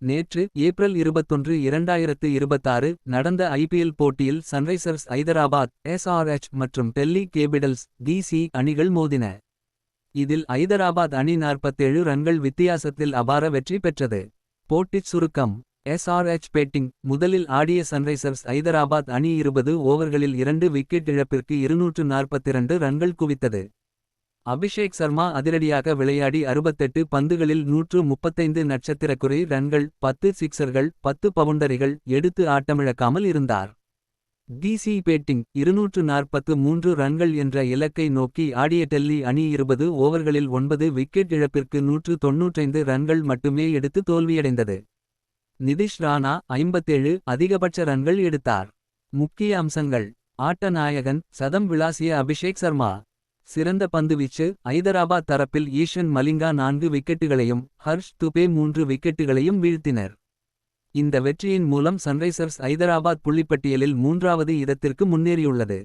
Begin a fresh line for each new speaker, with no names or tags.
நேற்று ஏப்ரல் 21 2026 நடந்த ஐபிஎல் போட்டியில் சன்ரைசர்ஸ் ஐதராபாத் SRH மற்றும் டெல்லி கேபிடல்ஸ் DC அணிகள் மோதின. இதில் ஐதராபாத் அணி 47 ரன்கள் வித்தியாசத்தில் அபார வெற்றி பெற்றது. போட்டிச் சுருக்கம். SRH batting. முதலில் ஆடிய சன்ரைசர்ஸ் ஐதராபாத் அணி 20 ஓவர்களில் 2 விக்கெட் இழப்பிற்கு 242 ரன்கள் குவித்தது. அபிஷேக் சர்மா அதிரடியாக விளையாடி 68 பந்துகளில் 135 நட்சத்திரக்குறி ரன்கள் 10 சிக்சர்கள் 10 பவுண்டரிகள் எடுத்து ஆட்டமிழக்காமல் இருந்தார். DC batting. 243 ரன்கள் என்ற இலக்கை நோக்கி ஆடிய டெல்லி அணி 20 ஓவர்களில் 9 விக்கெட் இழப்பிற்கு 195 ரன்கள் மட்டுமே எடுத்து தோல்வியடைந்தது. நிதிஷ் ராணா 57 அதிகபட்ச ரன்கள் எடுத்தார். முக்கிய அம்சங்கள். ஆட்ட நாயகன் சதம் விளாசிய அபிஷேக் சர்மா. சிறந்த பந்துவீச்சு. ஐதராபாத் தரப்பில் ஈஷன் மலிங்கா 4 விக்கெட்டுகளையும் ஹர்ஷ் துபே 3 விக்கெட்டுகளையும் வீழ்த்தினர். இந்த வெற்றியின் மூலம் சன்ரைசர்ஸ் ஐதராபாத் புள்ளிப்பட்டியலில் 3வது இடத்திற்கு முன்னேறியுள்ளது.